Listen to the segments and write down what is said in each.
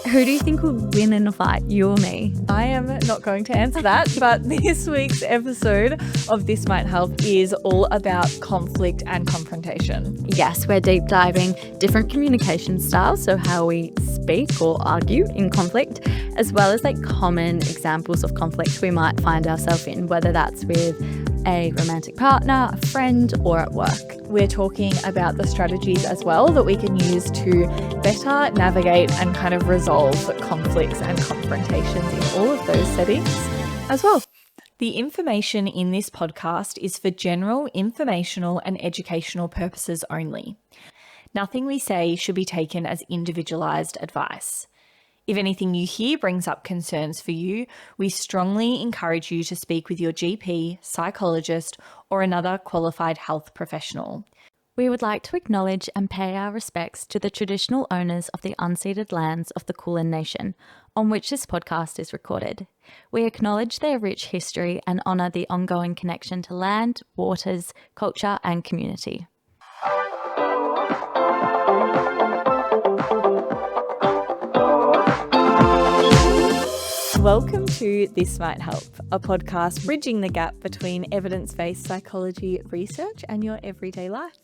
Who do you think would win in a fight, you or me? I am not going to answer that, but this week's episode of This Might Help is all about conflict and confrontation. Yes, we're deep diving different communication styles, so how we speak or argue in conflict, as well as like common examples of conflict we might find ourselves in, whether that's with a romantic partner, a friend, or at work. We're talking about the strategies as well that we can use to better navigate and kind of resolve conflicts and confrontations in all of those settings as well. The information in this podcast is for general informational and educational purposes only. Nothing we say should be taken as individualized advice. If anything you hear brings up concerns for you, we strongly encourage you to speak with your GP, psychologist, or another qualified health professional. We would like to acknowledge and pay our respects to the traditional owners of the unceded lands of the Kulin Nation, on which this podcast is recorded. We acknowledge their rich history and honour the ongoing connection to land, waters, culture, and community. Welcome to This Might Help, a podcast bridging the gap between evidence-based psychology research and your everyday life.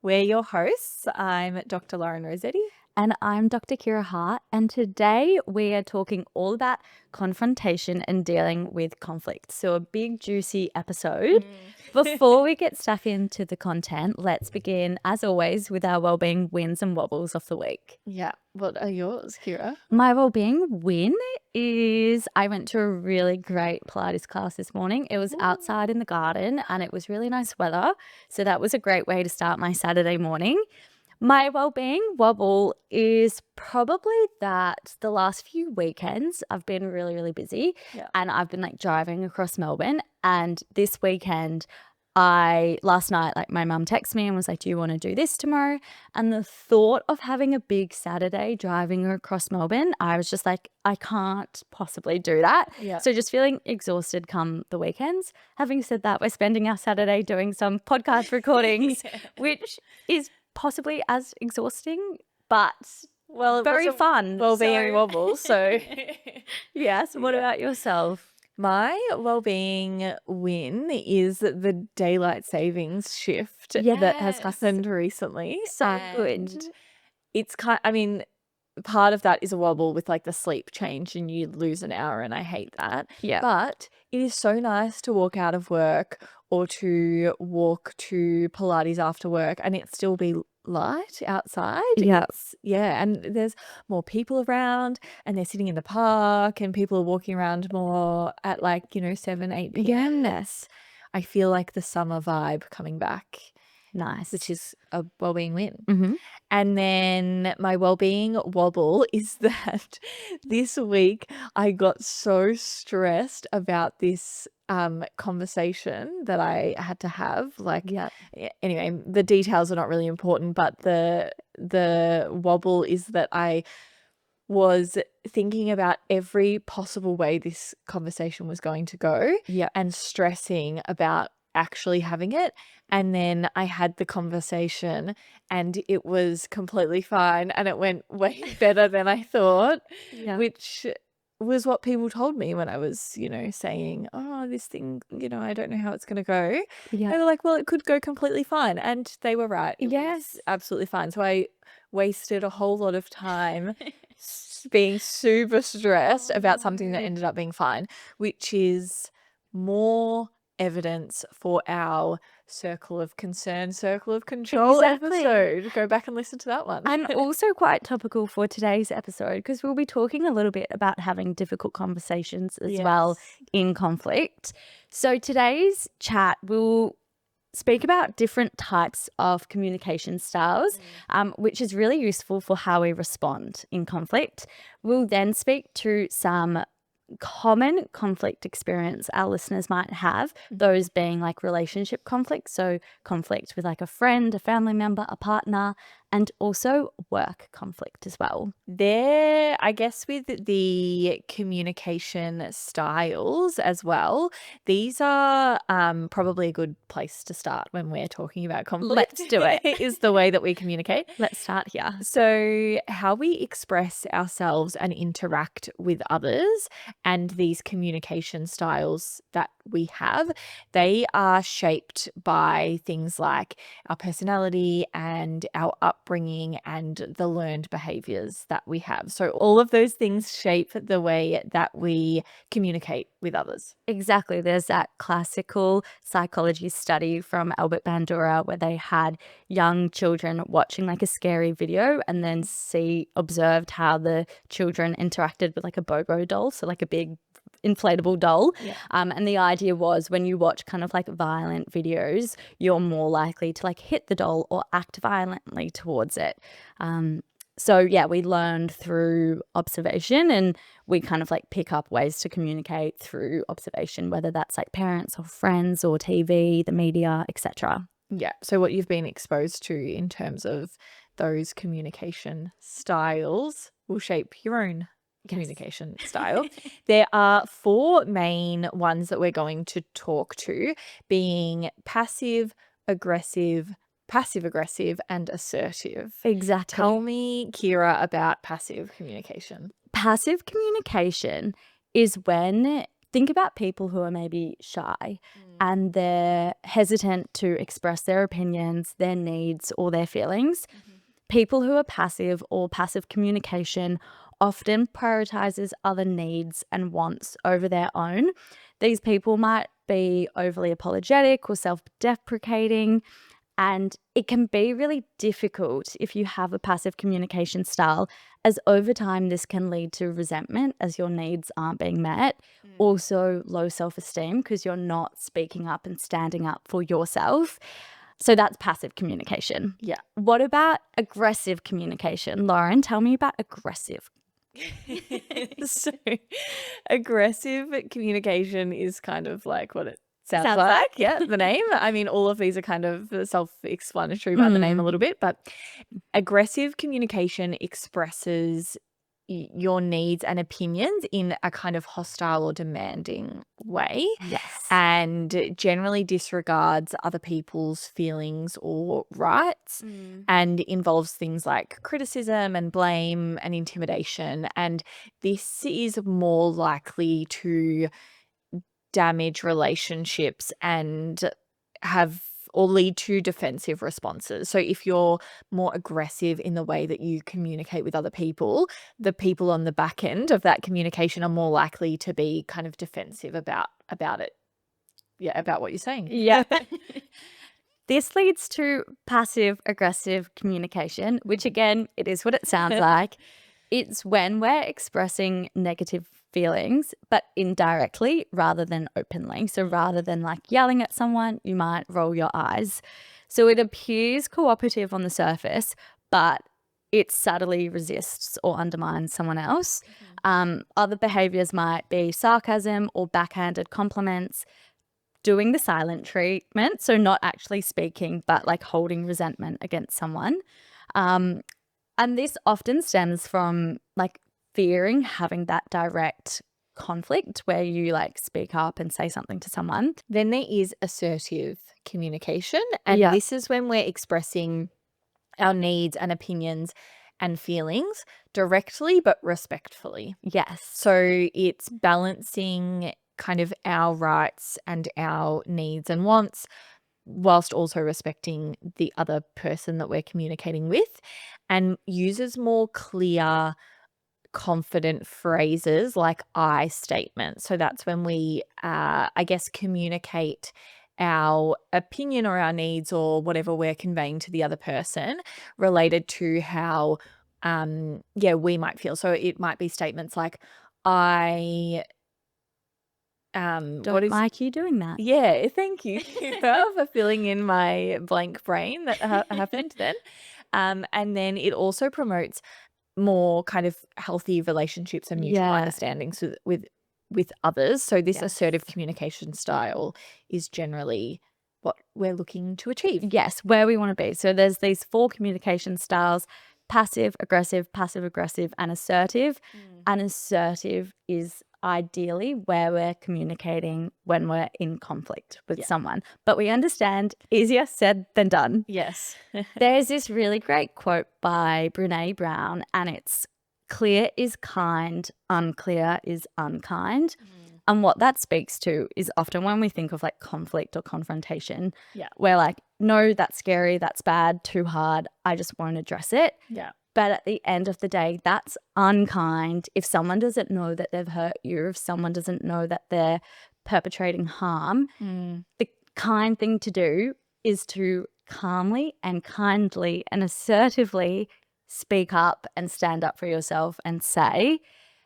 We're your hosts. I'm Dr. Lauren Rossetti. And I'm Dr. Kira Hart, and today we are talking all about confrontation and dealing with conflict. So a big, juicy episode. Before we get stuck into the content, let's begin, as always, with our wellbeing wins and wobbles of the week. Yeah. What are yours, Kira? My wellbeing win is I went to a really great Pilates class this morning. It was outside in the garden and it was really nice weather. So that was a great way to start my Saturday morning. My wellbeing wobble is probably that the last few weekends I've been really, really busy and I've been like driving across Melbourne. And this weekend, last night, like my mum texted me and was like, do you want to do this tomorrow? And the thought of having a big Saturday driving across Melbourne, I was just like, I can't possibly do that. Yeah. So just feeling exhausted come the weekends. Having said that, we're spending our Saturday doing some podcast recordings, which is possibly as exhausting, but very fun. Wellbeing wobble. So yes. What about yourself? My wellbeing win is the daylight savings shift that has happened recently. So good. It's part of that is a wobble with like the sleep change and you lose an hour and I hate that. Yeah. But it is so nice to walk out of work or to walk to Pilates after work and it still be light outside. Yeah. And there's more people around and they're sitting in the park and people are walking around more at 7, 8 p.m. Yes. I feel like the summer vibe coming back. Nice. Which is a wellbeing win. Mm-hmm. And then my wellbeing wobble is that this week I got so stressed about this conversation that I had to have. Anyway, the details are not really important, but the wobble is that I was thinking about every possible way this conversation was going to go and stressing about actually having it. And then I had the conversation and it was completely fine and it went way better than I thought, which was what people told me when I was, saying, oh, this thing, I don't know how it's going to go. Yeah. They were like, well, it could go completely fine. And they were right. It was absolutely fine. So I wasted a whole lot of time being super stressed about something that ended up being fine, which is more evidence for our circle of concern, circle of control episode. Go back and listen to that one. And also quite topical for today's episode because we'll be talking a little bit about having difficult conversations as well in conflict. So today's chat will speak about different types of communication styles, which is really useful for how we respond in conflict. We'll then speak to some common conflict experience our listeners might have, those being like relationship conflict, so conflict with like a friend, a family member, a partner, and also work conflict as well. There, I guess with the communication styles as well, these are probably a good place to start when we're talking about conflict. Let's do it. Is the way that we communicate. Let's start here. So, how we express ourselves and interact with others and these communication styles that we have, they are shaped by things like our personality and our upbringing and the learned behaviors that we have. So, all of those things shape the way that we communicate with others. Exactly. There's that classical psychology study from Albert Bandura where they had young children watching like a scary video and then observed how the children interacted with like a BOGO doll, so like a big inflatable doll. Yeah. And the idea was when you watch kind of like violent videos, you're more likely to like hit the doll or act violently towards it. So yeah, we learned through observation, and we kind of like pick up ways to communicate through observation, whether that's like parents or friends or TV, the media, etc. Yeah. So, what you've been exposed to in terms of those communication styles will shape your own communication style. There are 4 main ones that we're going to talk to, being passive aggressive, passive aggressive, and assertive. Exactly. Tell me, Kira, about passive communication. Passive communication is when, think about people who are maybe shy and they're hesitant to express their opinions, their needs, or their feelings. People who are passive or passive communication often prioritizes other needs and wants over their own. These people might be overly apologetic or self-deprecating, and it can be really difficult if you have a passive communication style, as over time this can lead to resentment as your needs aren't being met. Also low self-esteem because you're not speaking up and standing up for yourself. So that's passive communication. Yeah. What about aggressive communication? Lauren, tell me about aggressive. So, aggressive communication is kind of like what it sounds Sounds like. like. Yeah, the name. I mean, all of these are kind of self-explanatory about the name a little bit, but aggressive communication expresses your needs and opinions in a kind of hostile or demanding way. Yes. And generally disregards other people's feelings or rights, and involves things like criticism and blame and intimidation. And this is more likely to damage relationships and lead to defensive responses. So if you're more aggressive in the way that you communicate with other people, the people on the back end of that communication are more likely to be kind of defensive about it. Yeah, about what you're saying. Yeah. This leads to passive aggressive communication, which again, it is what it sounds like. It's when we're expressing negative feelings, but indirectly rather than openly. So rather than like yelling at someone, you might roll your eyes. So it appears cooperative on the surface, but it subtly resists or undermines someone else. Other behaviors might be sarcasm or backhanded compliments, doing the silent treatment, so not actually speaking, but like holding resentment against someone. And this often stems from like fearing having that direct conflict where you like speak up and say something to someone. Then there is assertive communication, and Yeah. this is when we're expressing our needs and opinions and feelings directly but respectfully. Yes. So it's balancing kind of our rights and our needs and wants whilst also respecting the other person that we're communicating with, and uses more clear, confident phrases like I statements. So that's when we, I guess, communicate our opinion or our needs or whatever we're conveying to the other person related to how, we might feel. So it might be statements like, I Don't like you doing that. yeah, thank you Kira, for filling in my blank brain that happened then. And then it also promotes more kind of healthy relationships and mutual Yeah. understandings with others. So this Yes. assertive communication style is generally what we're looking to achieve. Yes, where we want to be. So there's these 4 communication styles: passive aggressive, and assertive. And assertive is ideally where we're communicating when we're in conflict with someone. But we understand, easier said than done. Yes. There's this really great quote by Brene Brown, and it's, "Clear is kind, unclear is unkind." And what that speaks to is often when we think of like conflict or confrontation, Yeah. we're like, no, that's scary, that's bad, too hard, I just won't address it. Yeah. But at the end of the day, that's unkind. If someone doesn't know that they've hurt you, if someone doesn't know that they're perpetrating harm, the kind thing to do is to calmly and kindly and assertively speak up and stand up for yourself and say,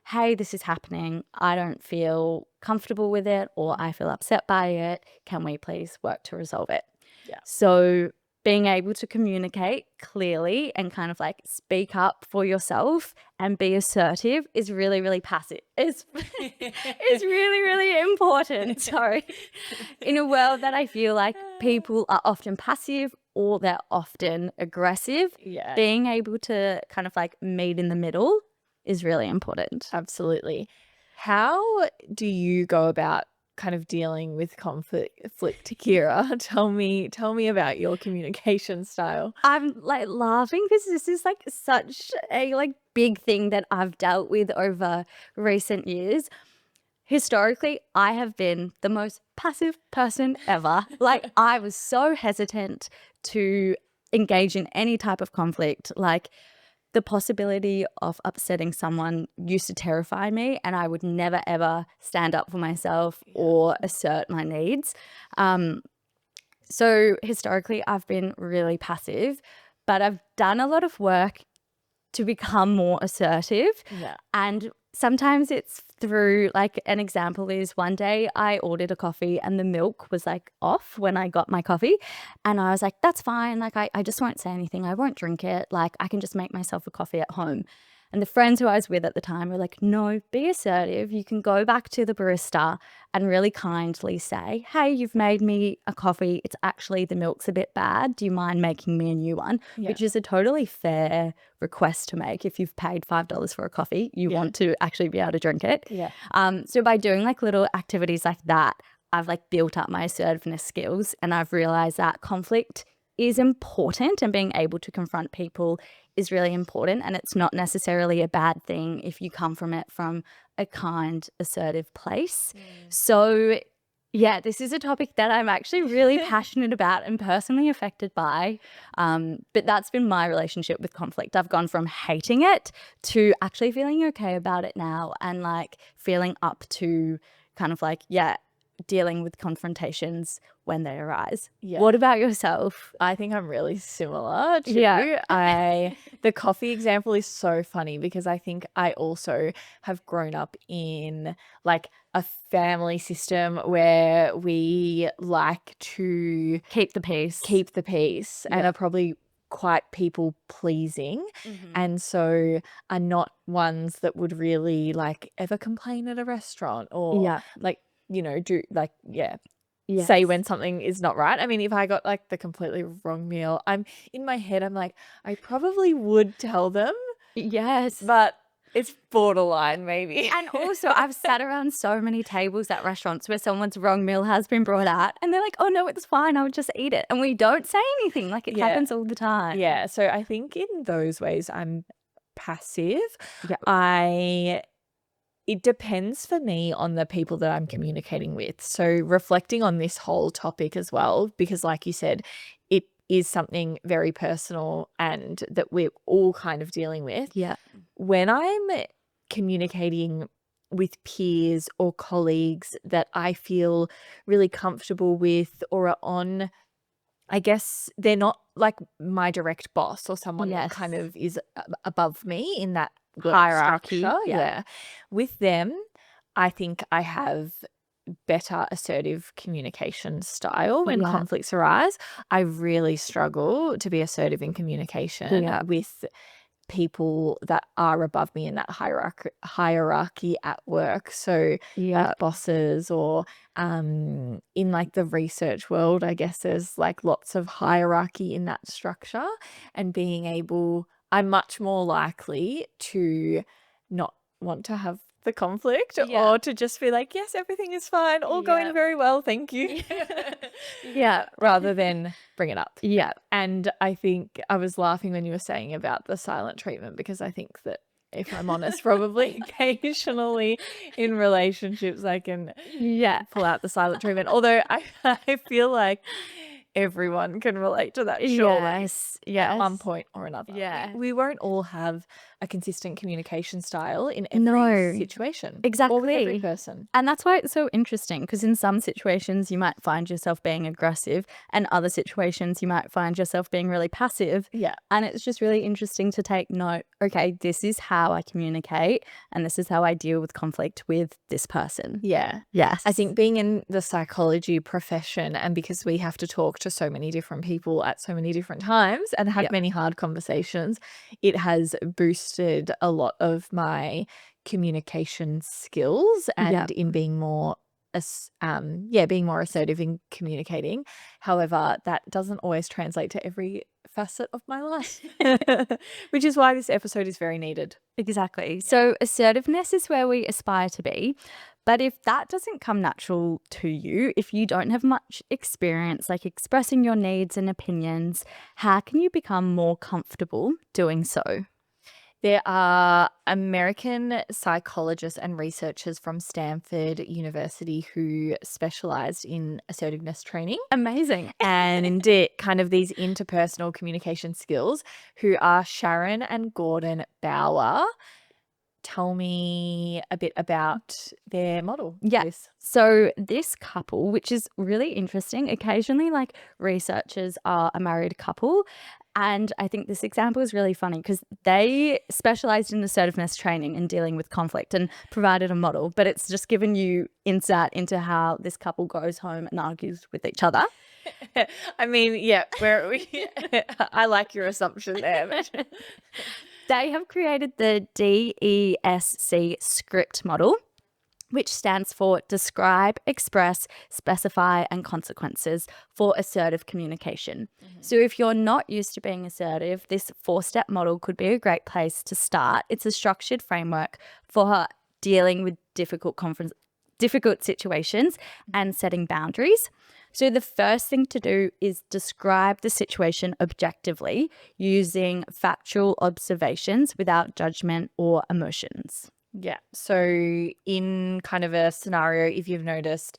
hey, this is happening. I don't feel comfortable with it, or I feel upset by it. Can we please work to resolve it? Yeah. So being able to communicate clearly and kind of like speak up for yourself and be assertive is really, really passive. It's really, really important. Sorry. In a world that I feel like people are often passive or they're often aggressive, Yeah. being able to kind of like meet in the middle is really important. Absolutely. How do you go about kind of dealing with conflict, Kira? Tell me about your communication style. I'm like laughing because this is like such a like big thing that I've dealt with over recent years. Historically, I have been the most passive person ever. Like I was so hesitant to engage in any type of conflict. Like the possibility of upsetting someone used to terrify me, and I would never ever stand up for myself or assert my needs. So historically, I've been really passive, but I've done a lot of work to become more assertive. Yeah. And sometimes it's through, like, an example is one day I ordered a coffee and the milk was like off when I got my coffee. And I was like, that's fine. Like, I just won't say anything. I won't drink it. Like, I can just make myself a coffee at home. And the friends who I was with at the time were like, no, be assertive. You can go back to the barista and really kindly say, hey, you've made me a coffee. It's actually the milk's a bit bad. Do you mind making me a new one? Yeah. Which is a totally fair request to make. If you've paid $5 for a coffee, you want to actually be able to drink it. Yeah. So by doing like little activities like that, I've like built up my assertiveness skills, and I've realized that conflict is important and being able to confront people is really important, and it's not necessarily a bad thing if you come from it from a kind, assertive place. So yeah, this is a topic that I'm actually really passionate about and personally affected by. But that's been my relationship with conflict. I've gone from hating it to actually feeling okay about it now, and like feeling up to kind of like, dealing with confrontations when they arise. Yeah. What about yourself? I think I'm really similar to Yeah. the coffee example is so funny because I think I also have grown up in like a family system where we like to Keep the peace. and are probably quite people pleasing, and so are not ones that would really like ever complain at a restaurant or like, you know, do like say when something is not right. I mean, if I got like the completely wrong meal, I'm in my head, I'm like, I probably would tell them, Yes. but it's borderline maybe. And also, I've sat around so many tables at restaurants where someone's wrong meal has been brought out and they're like, oh no, it's fine, I'll just eat it. And we don't say anything. Like it happens all the time. Yeah. So I think in those ways I'm passive. Yeah. It depends for me on the people that I'm communicating with. So reflecting on this whole topic as well, because like you said, it is something very personal and that we're all kind of dealing with. Yeah. When I'm communicating with peers or colleagues that I feel really comfortable with or are on, I guess they're not like my direct boss or someone that kind of is above me in that Hierarchy. structure. Yeah. With them, I think I have better assertive communication style when conflicts arise. I really struggle to be assertive in communication with people that are above me in that hierarchy at work. So Yeah. like bosses or in like the research world, I guess there's like lots of hierarchy in that structure, and I'm much more likely to not want to have the conflict Yeah. or to just be like, yes, everything is fine, all Yeah. going very well, thank you. Yeah. Rather than bring it up. Yeah. And I think I was laughing when you were saying about the silent treatment, because I think that, if I'm honest, probably occasionally in relationships I can Yeah. pull out the silent treatment. Although I feel like everyone can relate to that, surely, Yes. at one Yes. point or another. Yeah. We won't all have a consistent communication style in every No. situation or with every Exactly. person. And that's why it's so interesting, because in some situations you might find yourself being aggressive, and other situations you might find yourself being really passive. Yeah. And it's just really interesting to take note, okay, this is how I communicate and this is how I deal with conflict with this person. Yeah. Yes. I think being in the psychology profession, and because we have to talk to so many different people at so many different times and have Yep. many hard conversations, it has boosted a lot of my communication skills and Yep. in being more being more assertive in communicating. However, that doesn't always translate to every facet of my life, which is why this episode is very needed. Exactly. So assertiveness is where we aspire to be. But if that doesn't come natural to you, if you don't have much experience like expressing your needs and opinions, how can you become more comfortable doing so? There are American psychologists and researchers from Stanford University who specialized in assertiveness training Amazing. and indeed kind of these interpersonal communication skills, who are Sharon and Gordon Bauer. Tell me a bit about their model for Yeah. this. So this couple, which is really interesting, occasionally like researchers are a married couple. And I think this example is really funny because they specialized in assertiveness training and dealing with conflict and provided a model, but it's just given you insight into how this couple goes home and argues with each other. I mean, yeah, I like your assumption there. They have created the DESC script model, which stands for Describe, Express, Specify, and Consequences for assertive communication. So if you're not used to being assertive, this 4-step model could be a great place to start. It's a structured framework for dealing with difficult situations and setting boundaries. So the first thing to do is describe the situation objectively using factual observations without judgment or emotions. Yeah. So in kind of a scenario, if you've noticed,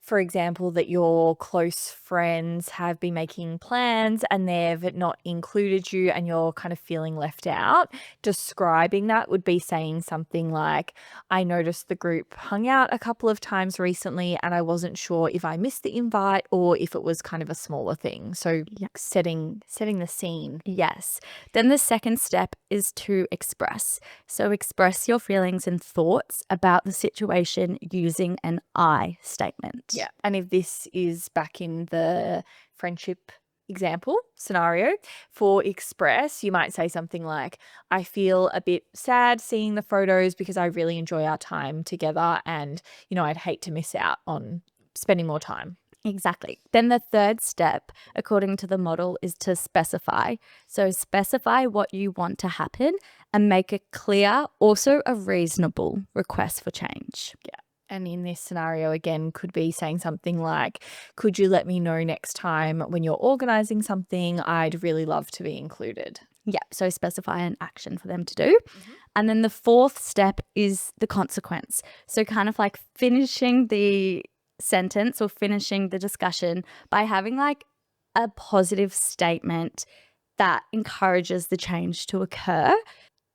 for example, that your close friends have been making plans and they've not included you and you're kind of feeling left out, describing that would be saying something like, I noticed the group hung out a couple of times recently and I wasn't sure if I missed the invite or if it was kind of a smaller thing. So setting the scene. Yes. Then the second step is to express. So express your feelings and thoughts about the situation using an I statement. Yeah. And if this is back in the friendship example scenario, for express, you might say something like, I feel a bit sad seeing the photos because I really enjoy our time together and, I'd hate to miss out on spending more time. Exactly. Then the third step, according to the model, is to specify. So specify what you want to happen and make a clear, also a reasonable request for change. Yeah. And in this scenario, again, could be saying something like, could you let me know next time when you're organizing something? I'd really love to be included. Yeah, so specify an action for them to do. And then the fourth step is the consequence. So kind of like finishing the sentence or finishing the discussion by having like a positive statement that encourages the change to occur.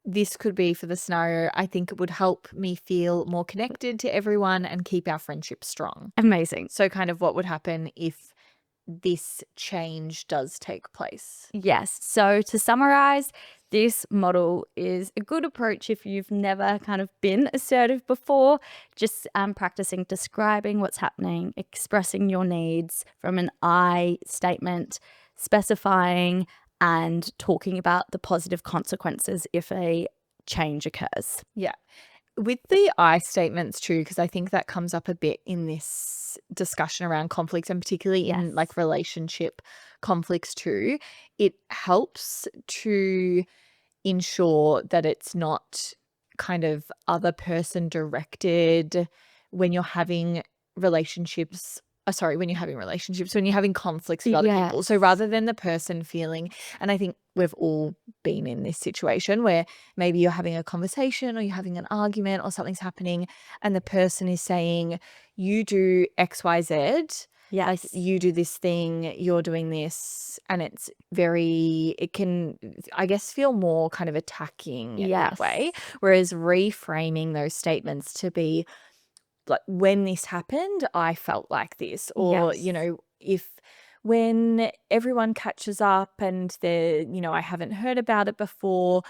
This could be for the scenario, I think it would help me feel more connected to everyone and keep our friendship strong. Amazing. So kind of what would happen if this change does take place. Yes. So to summarize, this model is a good approach if you've never kind of been assertive before, just practicing describing what's happening, expressing your needs from an I statement, specifying and talking about the positive consequences if a change occurs. Yeah. With the I statements too, because I think that comes up a bit in this discussion around conflict, and particularly in Yes. like relationship conflicts too, it helps to ensure that it's not kind of other person directed when you're having relationships. When you're having relationships, when you're having conflicts with other people. So Yes. rather than the person feeling, and I think we've all been in this situation where maybe you're having a conversation or you're having an argument or something's happening and the person is saying, you do XYZ, like Yes. you do this thing, you're doing this, and it can, I guess, feel more kind of attacking in that way. Yes. Whereas reframing those statements to be like, when this happened, I felt like this, or, Yes. if when everyone catches up and I haven't heard about it before,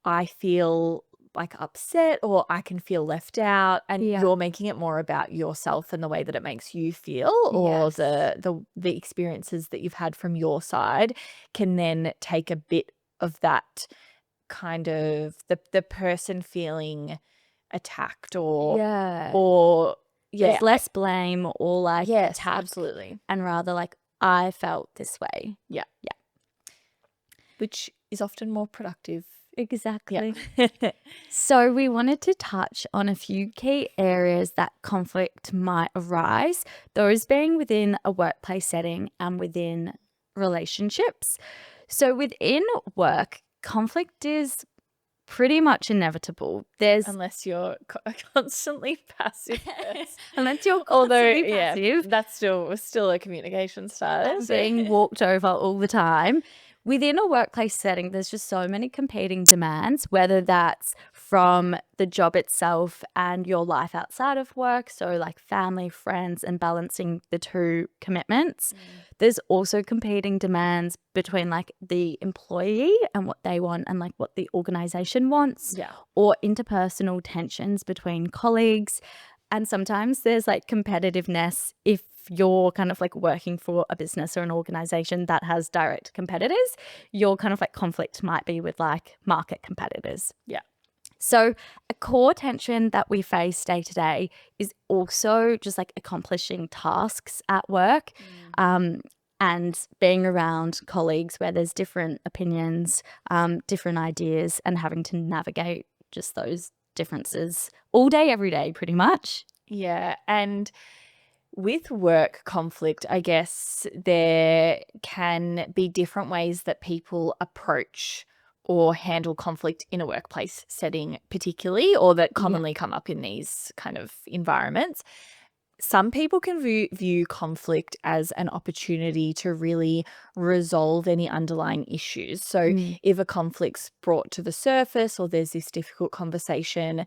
I feel like upset or I can feel left out, and Yeah. you're making it more about yourself and the way that it makes you feel, or Yes. the experiences that you've had from your side can then take a bit of that kind of the person feeling attacked Yeah. or yeah, There's less blame or like yes, attack, absolutely. and rather like, I felt this way. Yeah. Yeah. Which is often more productive. Yeah. Exactly. So we wanted to touch on a few key areas that conflict might arise, those being within a workplace setting and within relationships. So within work, conflict is pretty much inevitable. There's Unless you're a constantly passive person. unless you're Although, constantly yeah, passive that's still a communication and status. being walked over all the time. Within a workplace setting, there's just so many competing demands, whether that's from the job itself and your life outside of work, so like family, friends, and balancing the two commitments. There's also competing demands between like the employee and what they want and like what the organization wants, Yeah. or interpersonal tensions between colleagues. And sometimes there's like competitiveness if you're kind of like working for a business or an organization that has direct competitors. Your kind of like conflict might be with like market competitors. Yeah. So, a core tension that we face day to day is also just like accomplishing tasks at work, and being around colleagues where there's different opinions, different ideas, and having to navigate just those differences all day, every day, pretty much. Yeah. And with work conflict, I guess there can be different ways that people approach or handle conflict in a workplace setting, particularly, or that Yeah. commonly come up in these kind of environments. Some people can view conflict as an opportunity to really resolve any underlying issues. So, if a conflict's brought to the surface or there's this difficult conversation,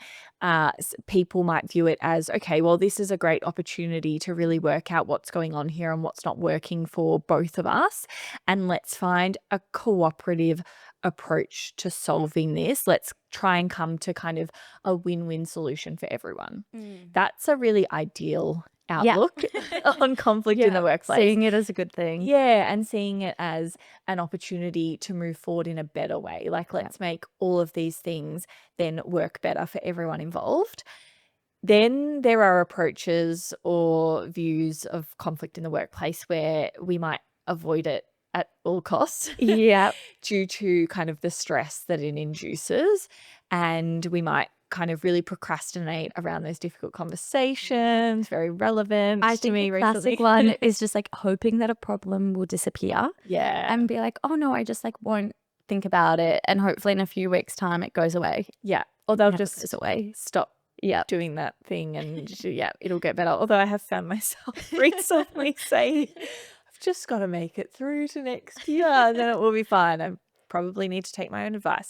people might view it as, okay, well, this is a great opportunity to really work out what's going on here and what's not working for both of us. And let's find a cooperative approach to solving this. Let's try and come to kind of a win-win solution for everyone. That's a really ideal Yeah. outlook on conflict in the workplace. Seeing it as a good thing. Yeah, and seeing it as an opportunity to move forward in a better way. Like, let's make all of these things then work better for everyone involved. Then there are approaches or views of conflict in the workplace where we might avoid it at all costs Yeah. due to kind of the stress that it induces. And we might kind of really procrastinate around those difficult conversations, very relevant I to think me the classic recently. one is just like hoping that a problem will disappear Yeah. and be like, oh no, I just like won't think about it. And hopefully in a few weeks' time it goes away. Yeah. Or they'll Never just goes away. stop Yeah. doing that thing and yeah, it'll get better. Although I have found myself recently saying, I've just got to make it through to next year and then it will be fine. I probably need to take my own advice.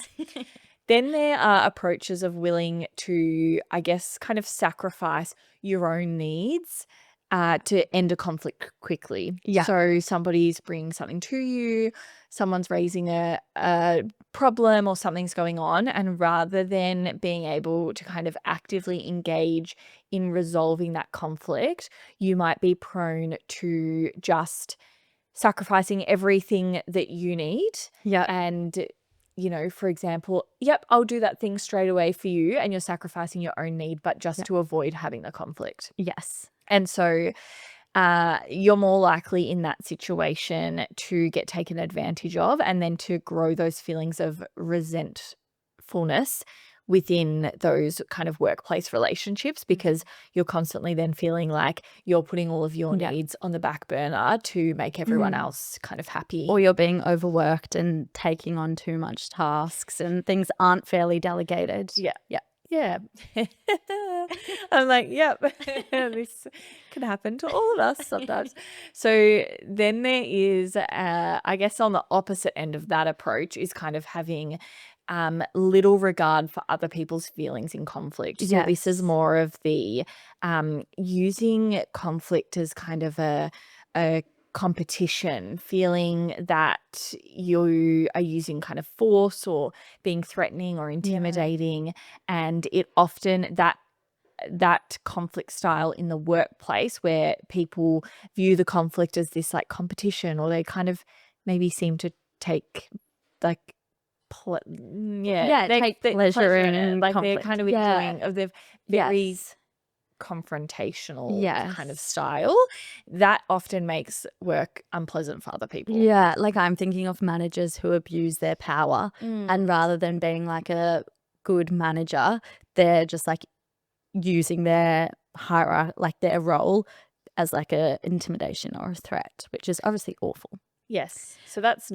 Then there are approaches of willing to, I guess, kind of sacrifice your own needs to end a conflict quickly. Yeah. So somebody's bringing something to you, someone's raising a problem or something's going on, and rather than being able to kind of actively engage in resolving that conflict, you might be prone to just sacrificing everything that you need. Yeah. And, for example, yep, I'll do that thing straight away for you, and you're sacrificing your own need, but just Yeah. to avoid having the conflict. Yes. And so you're more likely in that situation to get taken advantage of, and then to grow those feelings of resentfulness within those kind of workplace relationships, because you're constantly then feeling like you're putting all of your Yeah. needs on the back burner to make everyone else kind of happy. Or you're being overworked and taking on too much tasks and things aren't fairly delegated. Yeah. Yeah. Yeah. I'm like, yep, this can happen to all of us sometimes. So then there is, I guess on the opposite end of that approach is kind of having little regard for other people's feelings in conflict. So this is Yes. more of the using conflict as kind of a competition, feeling that you are using kind of force or being threatening or intimidating. And it often that conflict style in the workplace, where people view the conflict as this like competition, or they kind of maybe seem to take like Take pleasure in like they're conflict. kind of Yeah. enjoying of the very Yes. confrontational kind of Yes. style, that often makes work unpleasant for other people. Yeah, like I'm thinking of managers who abuse their power, Mm. and rather than being like a good manager, they're just like using their like their role as like a intimidation or a threat, which is obviously awful. Yes. So that's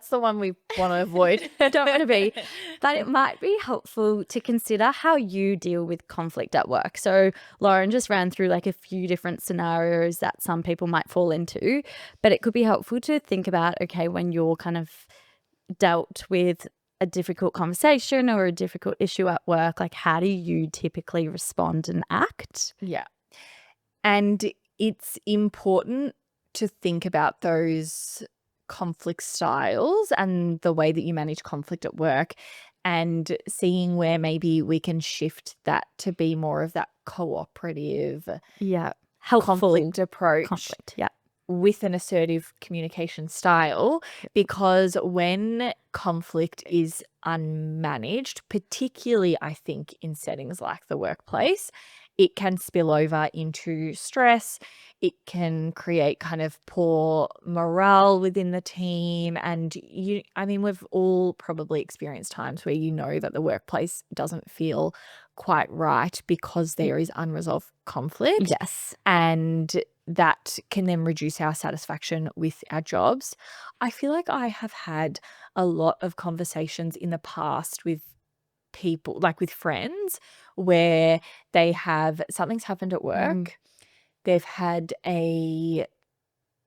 the one we want to avoid. Don't want to be. But it might be helpful to consider how you deal with conflict at work. So Lauren just ran through like a few different scenarios that some people might fall into, but it could be helpful to think about, okay, when you're kind of dealt with a difficult conversation or a difficult issue at work, like how do you typically respond and act? Yeah. And it's important to think about those conflict styles and the way that you manage conflict at work, and seeing where maybe we can shift that to be more of that cooperative Yeah. Helpful conflict approach conflict. Yeah. with an assertive communication style. Because when conflict is unmanaged, particularly I think in settings like the workplace, it can spill over into stress. It can create kind of poor morale within the team. And we've all probably experienced times where that the workplace doesn't feel quite right because there is unresolved conflict. Yes. And that can then reduce our satisfaction with our jobs. I feel like I have had a lot of conversations in the past with people, like with friends, where something's happened at work. They've had a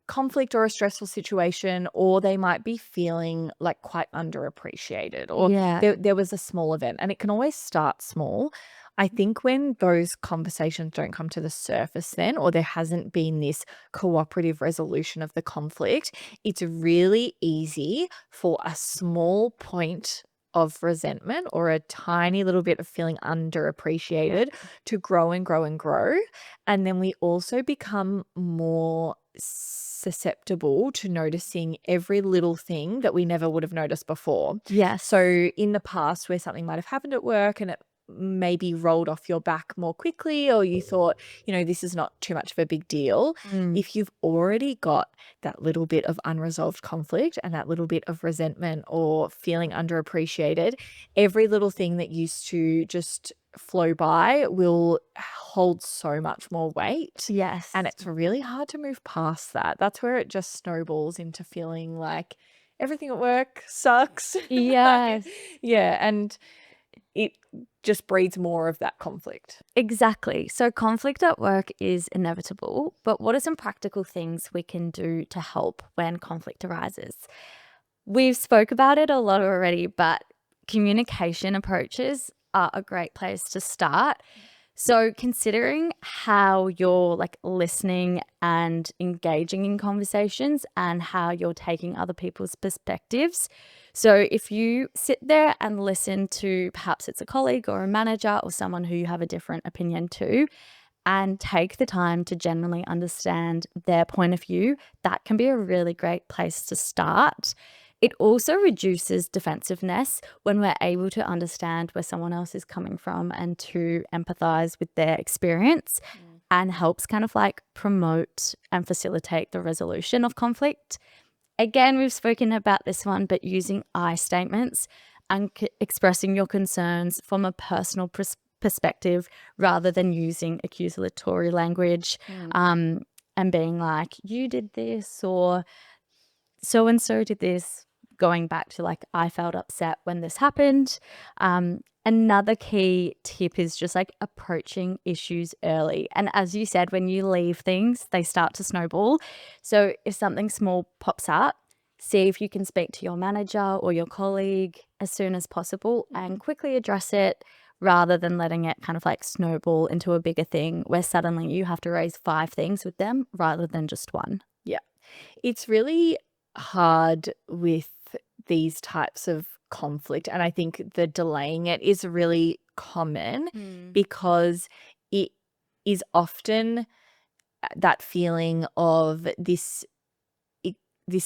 conflict or a stressful situation, or they might be feeling like quite underappreciated, or there was a small event, and it can always start small. I think when those conversations don't come to the surface then, or there hasn't been this cooperative resolution of the conflict, it's really easy for a small point of resentment or a tiny little bit of feeling underappreciated to grow and grow and grow. And then we also become more susceptible to noticing every little thing that we never would have noticed before. Yes. So in the past, where something might have happened at work and it maybe rolled off your back more quickly, or you thought, this is not too much of a big deal. If you've already got that little bit of unresolved conflict and that little bit of resentment or feeling underappreciated, every little thing that used to just flow by will hold so much more weight. Yes. And it's really hard to move past that. That's where it just snowballs into feeling like everything at work sucks. Yes. Yeah. And it just breeds more of that conflict. Exactly. So conflict at work is inevitable, but what are some practical things we can do to help when conflict arises? We've spoke about it a lot already, but communication approaches are a great place to start. So considering how you're like listening and engaging in conversations and how you're taking other people's perspectives. So if you sit there and listen to, perhaps it's a colleague or a manager or someone who you have a different opinion to, and take the time to genuinely understand their point of view, that can be a really great place to start. It also reduces defensiveness when we're able to understand where someone else is coming from and to empathize with their experience, and helps kind of like promote and facilitate the resolution of conflict. Again, we've spoken about this one, but using I statements and expressing your concerns from a personal perspective rather than using accusatory language, and being like, you did this, or so and so did this, going back to like, I felt upset when this happened. Another key tip is just like approaching issues early. And as you said, when you leave things, they start to snowball. So if something small pops up, see if you can speak to your manager or your colleague as soon as possible and quickly address it, rather than letting it kind of like snowball into a bigger thing where suddenly you have to raise 5 things with them rather than just one. Yeah. It's really hard with these types of conflict, and I think the delaying it is really common because it is often that feeling of this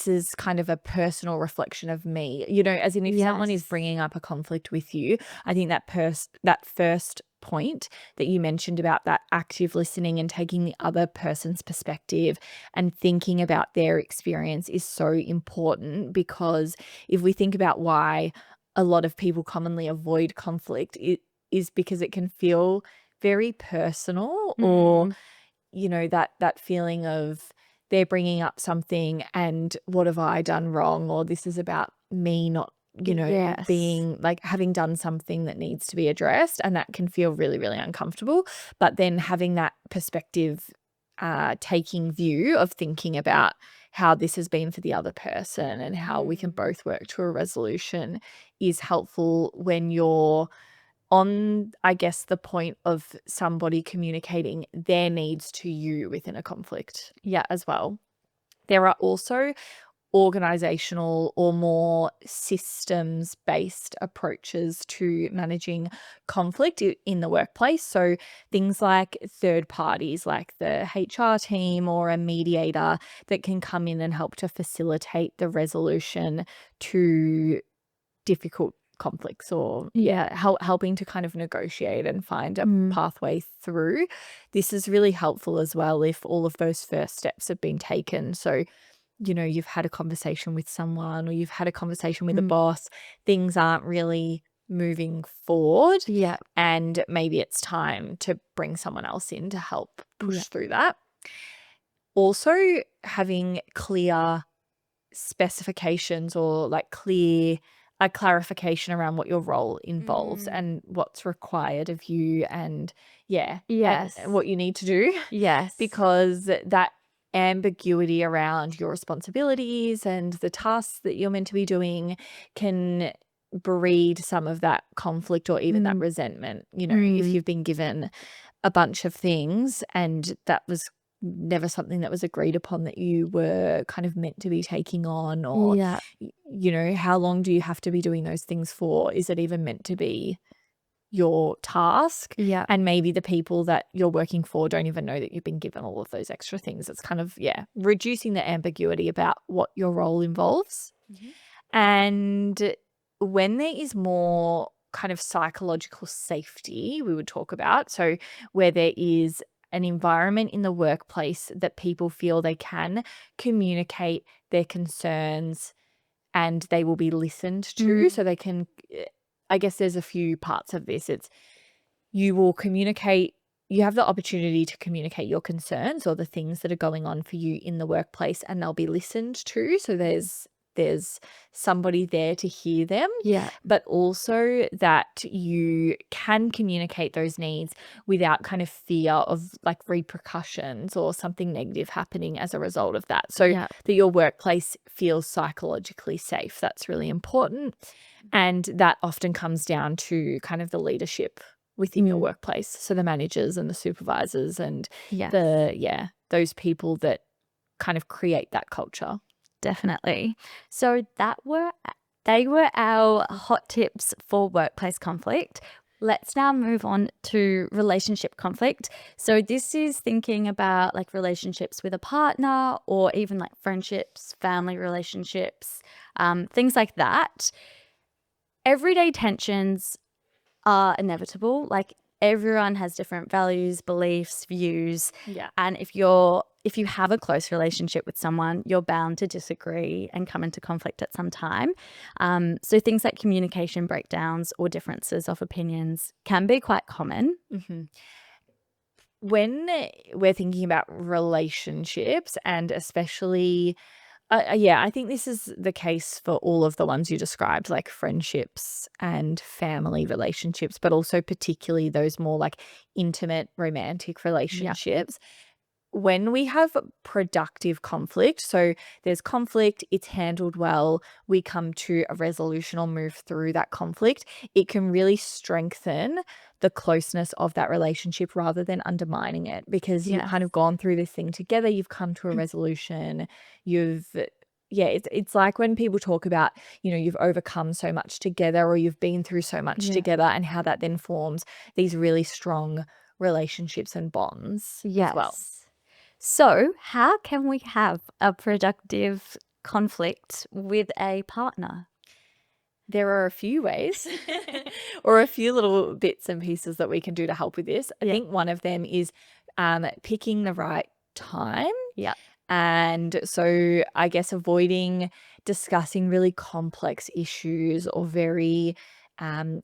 is kind of a personal reflection of me, as in if someone is Yes. bringing up a conflict with you, I think that first point that you mentioned about that active listening and taking the other person's perspective and thinking about their experience is so important, because if we think about why a lot of people commonly avoid conflict, it is because it can feel very personal, or that feeling of they're bringing up something and what have I done wrong, or this is about me not, Yes. being like having done something that needs to be addressed, and that can feel really, really uncomfortable. But then having that perspective, taking view of thinking about how this has been for the other person and how we can both work to a resolution is helpful when you're on, I guess, the point of somebody communicating their needs to you within a conflict, as well. There are also organizational or more systems based approaches to managing conflict in the workplace. So things like third parties like the HR team or a mediator that can come in and help to facilitate the resolution to difficult conflicts, or helping to kind of negotiate and find a Mm. pathway through. This is really helpful as well if all of those first steps have been taken. So, you've had a conversation with someone or you've had a conversation with a Mm. boss, things aren't really moving forward, Yeah. and maybe it's time to bring someone else in to help Yeah. push through that. Also, having clear specifications, or like a clarification around what your role involves and what's required of you, and and Yes. what you need to do, Yes. because that ambiguity around your responsibilities and the tasks that you're meant to be doing can breed some of that conflict or even that Mm. resentment. If Mm. you've been given a bunch of things and that was never something that was agreed upon that you were kind of meant to be taking on, or Yeah. how long do you have to be doing those things for? Is it even meant to be your task? Yeah. And maybe the people that you're working for don't even know that you've been given all of those extra things. It's kind of, reducing the ambiguity about what your role involves. And when there is more kind of psychological safety, we would talk about, so where there is an environment in the workplace that people feel they can communicate their concerns and they will be listened to, so they can, I guess there's a few parts of this. It's you will communicate, you have the opportunity to communicate your concerns or the things that are going on for you in the workplace, and they'll be listened to. So there's somebody there to hear them, Yeah. but also that you can communicate those needs without kind of fear of like repercussions or something negative happening as a result of that. So Yeah. that your workplace feels psychologically safe. That's really important. And that often comes down to kind of the leadership within your Mm. workplace. So the managers and the supervisors and Yes. those people that kind of create that culture. Definitely. So they were our hot tips for workplace conflict. Let's now move on to relationship conflict. So this is thinking about like relationships with a partner or even like friendships, family relationships, things like that. Everyday tensions are inevitable. Like everyone has different values, beliefs, views. Yeah. And if you have a close relationship with someone, you're bound to disagree and come into conflict at some time. So things like communication breakdowns or differences of opinions can be quite common. Mm-hmm. When we're thinking about relationships, and especially yeah, I think this is the case for all of the ones you described, like friendships and family relationships, but also particularly those more like intimate romantic Yeah. relationships. When we have productive conflict, so there's conflict, it's handled well, we come to a resolution or move through that conflict, it can really strengthen the closeness of that relationship rather than undermining it, because you've Yes. kind of gone through this thing together, you've come to a resolution, you've yeah, it's like when people talk about, you've overcome so much together or you've been through so much Yeah. together, and how that then forms these really strong relationships and bonds as well. Yes. So how can we have a productive conflict with a partner? There are a few ways or a few little bits and pieces that we can do to help with this. I Yeah. think one of them is picking the right time. Yeah. And so I guess avoiding discussing really complex issues or very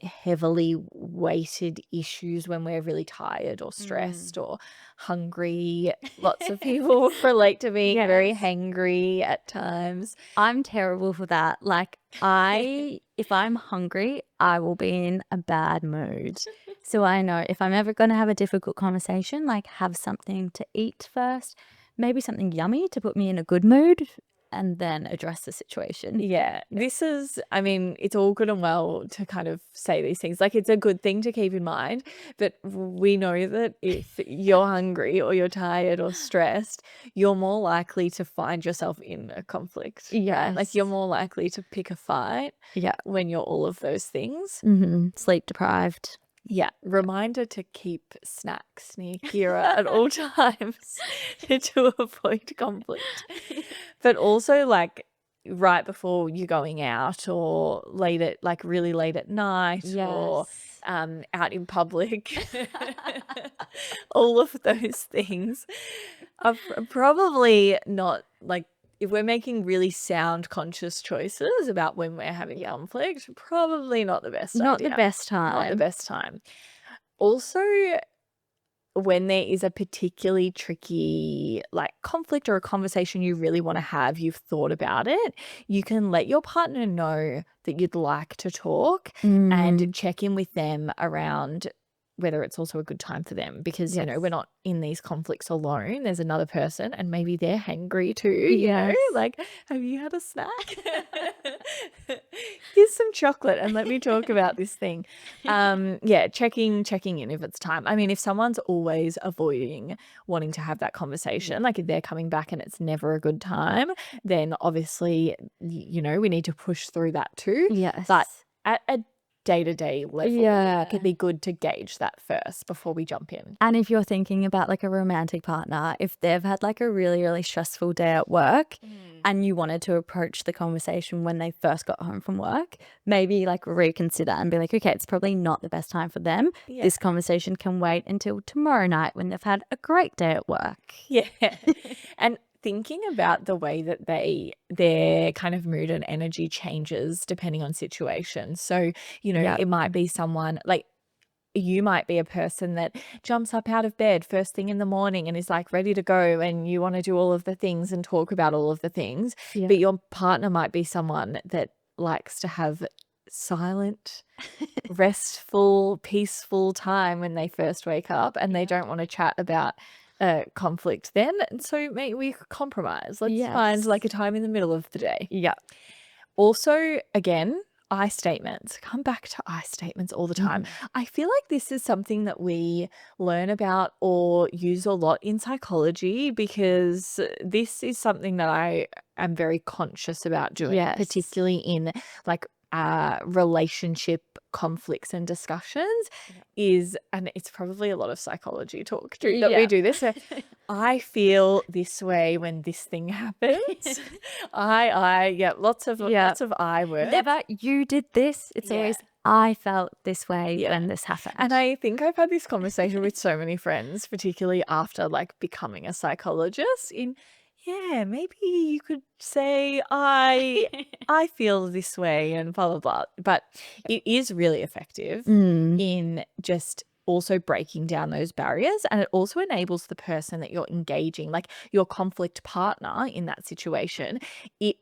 heavily weighted issues when we're really tired or stressed or hungry. Lots of people relate to being very Yes. hangry at times. I'm terrible for that. Like if I'm hungry, I will be in a bad mood. So I know if I'm ever going to have a difficult conversation, like have something to eat first, maybe something yummy to put me in a good mood and then address the situation. Yeah, this is, I mean, it's all good and well to kind of say these things. Like, it's a good thing to keep in mind, but we know that if you're hungry or you're tired or stressed, you're more likely to find yourself in a conflict. Right? Like, you're Yes. more likely to pick a fight Yeah. when you're all of those things. Sleep deprived. Yeah, reminder to keep snacks near Kira at all times to avoid conflict. But also, like, right before you're going out or late at like really late at night or Yes. out in public, all of those things are probably not like, if we're making really sound conscious choices about when we're having conflict, probably not the best Not the idea. best Not the time. best time. Also, when there is a particularly tricky like conflict or a conversation you really want to have, you've thought about it, you can let your partner know that you'd like to talk and check in with them around whether it's also a good time for them, because Yes. we're not in these conflicts alone. There's another person and maybe they're hangry too, Yes. like, have you had a snack? Here's some chocolate and let me talk about this thing. Yeah, checking in if it's time. I mean, if someone's always avoiding wanting to have that conversation, like if they're coming back and it's never a good time, then obviously, we need to push through that too. Yes. But at a day-to-day level, Yeah. it can be good to gauge that first before we jump in. And if you're thinking about like a romantic partner, if they've had like a really, really stressful day at work and you wanted to approach the conversation when they first got home from work, maybe like reconsider and be like, okay, it's probably not the best time for them. Yeah. This conversation can wait until tomorrow night when they've had a great day at work. Yeah. And thinking about the way that their kind of mood and energy changes depending on situation. So, Yeah. it might be someone like, you might be a person that jumps up out of bed first thing in the morning and is like ready to go, and you want to do all of the things and talk about all of the things. Yeah. But your partner might be someone that likes to have silent, restful, peaceful time when they first wake up, and they don't want to chat about conflict then. And so maybe we compromise. Let's find like a time in the middle of the day. Yeah. Also, again, I statements. Come back to I statements all the time. I feel like this is something that we learn about or use a lot in psychology, because this is something that I am very conscious about doing, Yes. particularly in like relationship conflicts and discussions Yeah. is, and it's probably a lot of psychology talk too that we Yeah. do this. So I feel this way when this thing happens. Yeah, lots of Yeah. I words. Never "you did this." It's Yeah. always "I felt this way Yeah. when this happened." And I think I've had this conversation with so many friends, particularly after like becoming a psychologist yeah, maybe you could say I feel this way and blah blah blah. But it is really effective Mm. in just also breaking down those barriers, and it also enables the person that you're engaging, like your conflict partner in that situation, it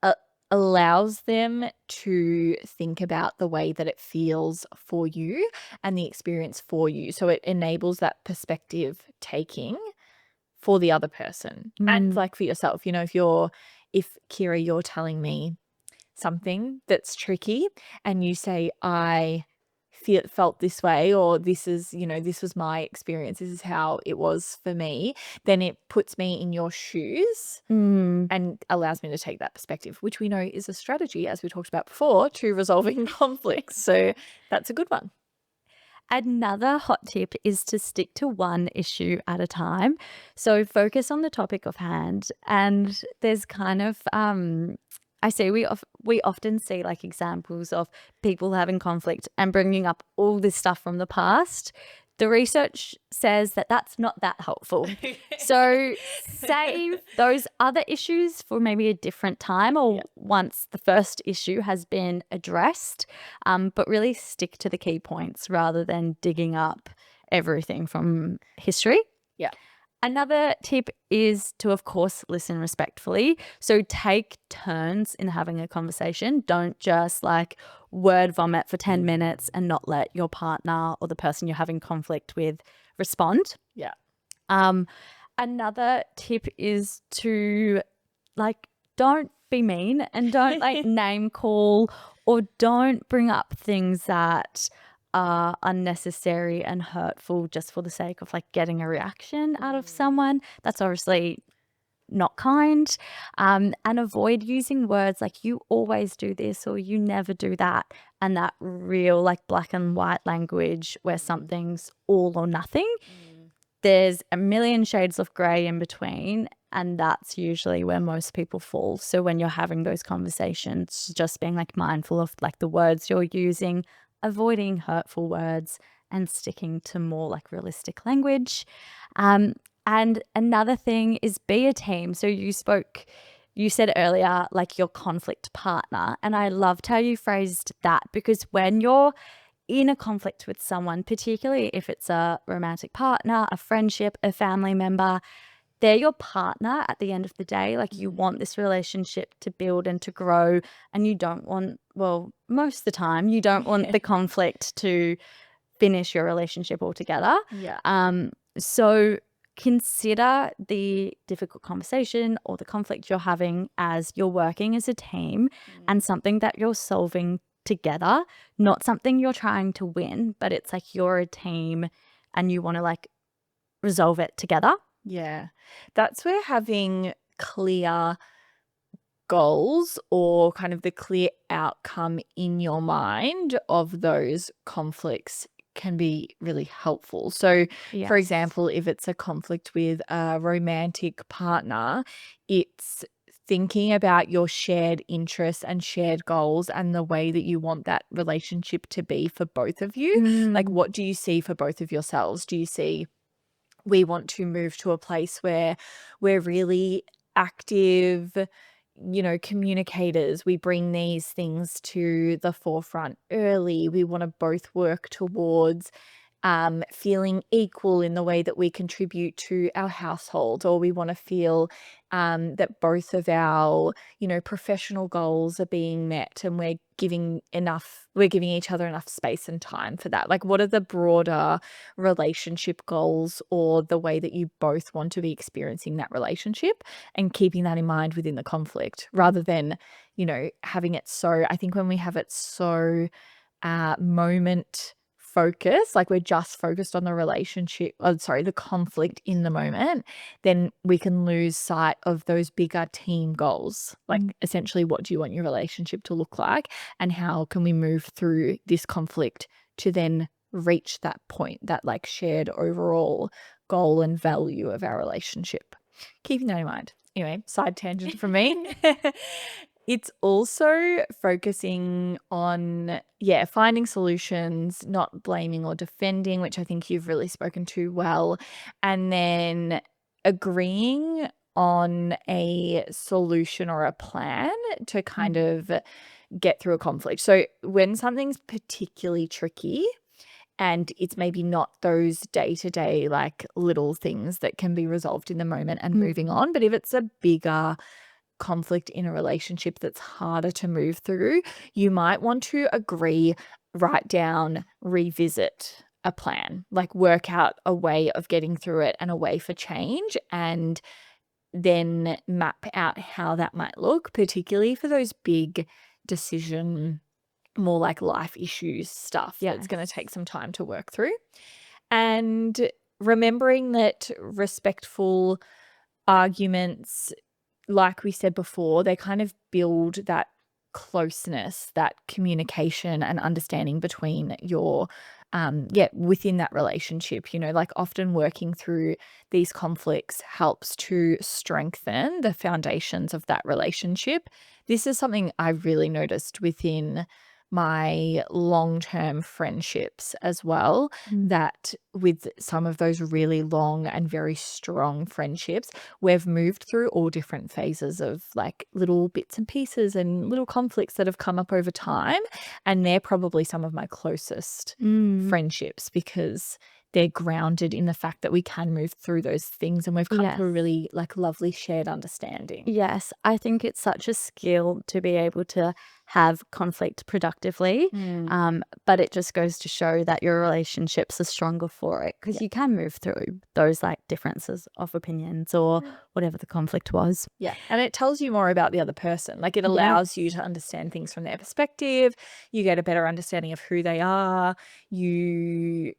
uh, allows them to think about the way that it feels for you and the experience for you. So it enables that perspective taking for the other person and Mm. like for yourself. If Kira, you're telling me something that's tricky and you say, I felt this way, or this was my experience, this is how it was for me, then it puts me in your shoes Mm. and allows me to take that perspective, which we know is a strategy, as we talked about before, to resolving conflicts. So that's a good one. Another hot tip is to stick to one issue at a time. So focus on the topic of hand. And there's kind of, I say we often see like examples of people having conflict and bringing up all this stuff from the past. The research says that that's not that helpful. So save those other issues for maybe a different time, or Yeah. once the first issue has been addressed. But really stick to the key points rather than digging up everything from history. Yeah. Another tip is to, of course, listen respectfully. So take turns in having a conversation. Don't just like word vomit for 10 minutes and not let your partner or the person you're having conflict with respond. Yeah. Another tip is to like, don't be mean and don't like name call, or don't bring up things that are unnecessary and hurtful just for the sake of like getting a reaction out of someone. That's obviously not kind. And avoid using words like "you always do this" or "you never do that," and that real like black and white language where something's all or nothing. There's a million shades of gray in between, and that's usually where most people fall. So when you're having those conversations, just being like mindful of like the words you're using, avoiding hurtful words, and sticking to more like realistic language. And another thing is be a team. So you said earlier like your conflict partner, and I loved how you phrased that, because when you're in a conflict with someone, particularly if it's a romantic partner, a friendship, a family member, they're your partner at the end of the day. Like you want this relationship to build and to grow, and you don't want, well, most of the time, you don't want the conflict to finish your relationship altogether. Yeah. So consider the difficult conversation or the conflict you're having as you're working as a team and something that you're solving together, not something you're trying to win, but it's like you're a team and you want to like resolve it together. Yeah. That's where having clear goals, or kind of the clear outcome in your mind of those conflicts, can be really helpful. So, for Yes. example, if it's a conflict with a romantic partner, it's thinking about your shared interests and shared goals and the way that you want that relationship to be for both of you. Like, Mm. what do you see for both of yourselves? Do you see, we want to move to a place where we're really active, communicators. We bring these things to the forefront early. We want to both work towards feeling equal in the way that we contribute to our household, or we want to feel that both of our, professional goals are being met, and we're giving each other enough space and time for that. Like, what are the broader relationship goals, or the way that you both want to be experiencing that relationship, and keeping that in mind within the conflict, rather than, having it so, I think when we have it so moment focus, like we're just focused on the relationship, the conflict in the moment, then we can lose sight of those bigger team goals. Like essentially, what do you want your relationship to look like? And how can we move through this conflict to then reach that point, that like shared overall goal and value of our relationship? Keeping that in mind. Anyway, side tangent from me. It's also focusing on, finding solutions, not blaming or defending, which I think you've really spoken to well. And then agreeing on a solution or a plan to kind of get through a conflict. So when something's particularly tricky and it's maybe not those day-to-day like little things that can be resolved in the moment and moving on, but if it's a bigger conflict in a relationship that's harder to move through, you might want to agree, write down, revisit a plan, like work out a way of getting through it and a way for change, and then map out how that might look, particularly for those big decision, more like life issues stuff that's going to take some time to work through. And remembering that respectful arguments, like we said before, they kind of build that closeness, that communication and understanding between your within that relationship. Like often working through these conflicts helps to strengthen the foundations of that relationship. This is something I really noticed within my long-term friendships as well, that with some of those really long and very strong friendships, we've moved through all different phases of like little bits and pieces and little conflicts that have come up over time. And they're probably some of my closest friendships because they're grounded in the fact that we can move through those things and we've come to a really like lovely shared understanding. Yes, I think it's such a skill to be able to have conflict productively, but it just goes to show that your relationships are stronger for it because you can move through those like differences of opinions or whatever the conflict was. Yeah. And it tells you more about the other person. Like it allows you to understand things from their perspective. You get a better understanding of who they are. You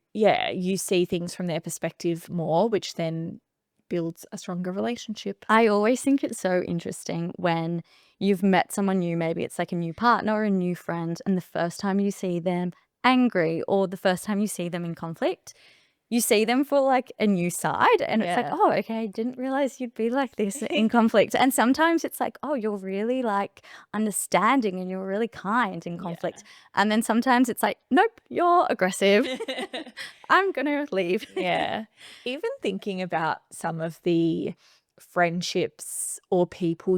see things from their perspective more, which then builds a stronger relationship. I always think it's so interesting when you've met someone new, maybe it's like a new partner or a new friend, and the first time you see them angry or the first time you see them in conflict, you see them for like a new side and it's like, oh, okay, I didn't realize you'd be like this in conflict. And sometimes it's like, oh, you're really like understanding and you're really kind in conflict. And then sometimes it's like, nope, you're aggressive. I'm gonna leave. Yeah. Even thinking about some of the friendships or people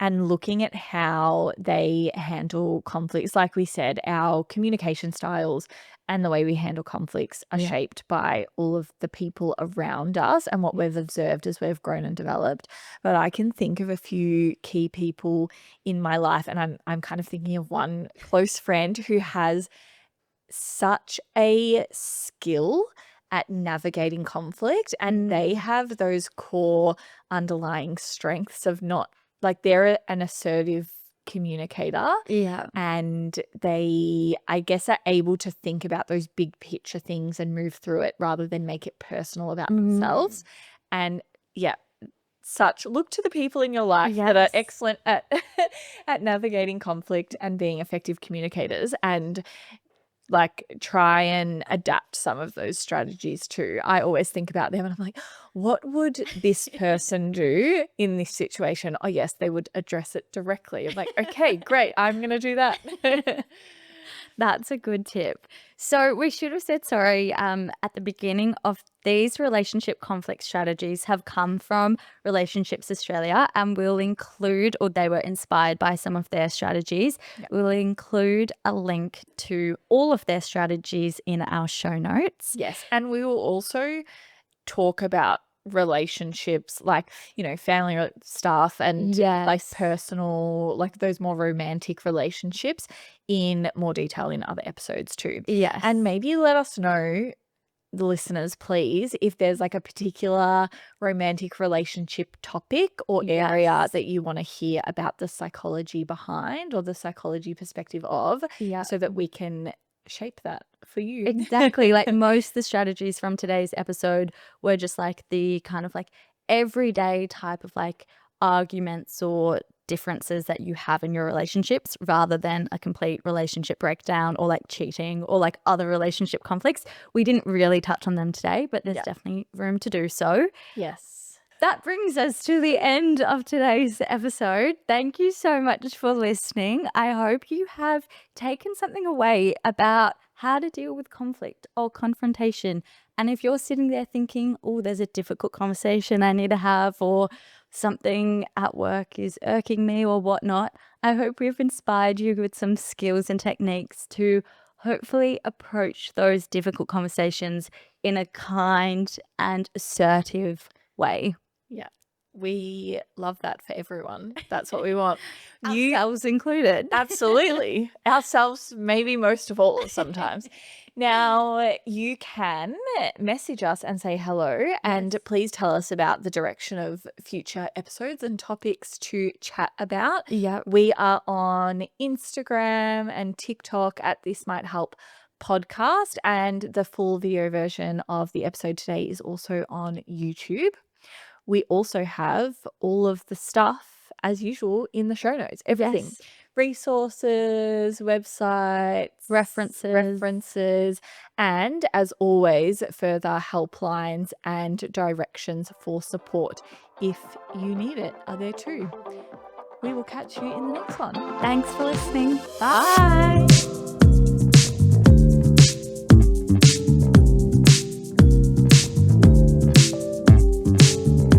and looking at how they handle conflicts. Like we said, our communication styles and the way we handle conflicts are shaped by all of the people around us and what we've observed as we've grown and developed. But I can think of a few key people in my life, and I'm kind of thinking of one close friend who has such a skill at navigating conflict, and they have those core underlying strengths of not like they're an assertive communicator. Yeah. And they, I guess, are able to think about those big picture things and move through it rather than make it personal about themselves. And look to the people in your life that are excellent at at navigating conflict and being effective communicators, and like try and adapt some of those strategies too. I always think about them and I'm like, what would this person do in this situation? Oh yes, they would address it directly. I'm like, okay, great, I'm going to do that. That's a good tip. So we should have said sorry at the beginning of these relationship conflict strategies have come from Relationships Australia, and we'll include, or they were inspired by some of their strategies. We'll include a link to all of their strategies in our show notes. Yes. And we will also talk about relationships like family stuff and like personal, like those more romantic relationships in more detail in other episodes too. And maybe let us know, the listeners, please, if there's like a particular romantic relationship topic or area that you want to hear about the psychology behind or the psychology perspective of, so that we can shape that for you. Exactly. Like most of the strategies from today's episode were just like the kind of like everyday type of like arguments or differences that you have in your relationships rather than a complete relationship breakdown or like cheating or like other relationship conflicts. We didn't really touch on them today, but there's Yeah. definitely room to do so. Yes. That brings us to the end of today's episode. Thank you so much for listening. I hope you have taken something away about how to deal with conflict or confrontation. And if you're sitting there thinking, oh, there's a difficult conversation I need to have, or something at work is irking me or whatnot, I hope we've inspired you with some skills and techniques to hopefully approach those difficult conversations in a kind and assertive way. Yeah. We love that for everyone. That's what we want. Ourselves included. Absolutely. Ourselves, maybe most of all, sometimes. Now, you can message us and say hello, and please tell us about the direction of future episodes and topics to chat about. Yep. We are on Instagram and TikTok at This Might Help podcast, and the full video version of the episode today is also on YouTube. We also have all of the stuff, as usual, in the show notes. Everything. Yes. Resources, websites, References. and as always, further helplines and directions for support if you need it are there too. We will catch you in the next one. Thanks for listening. Bye.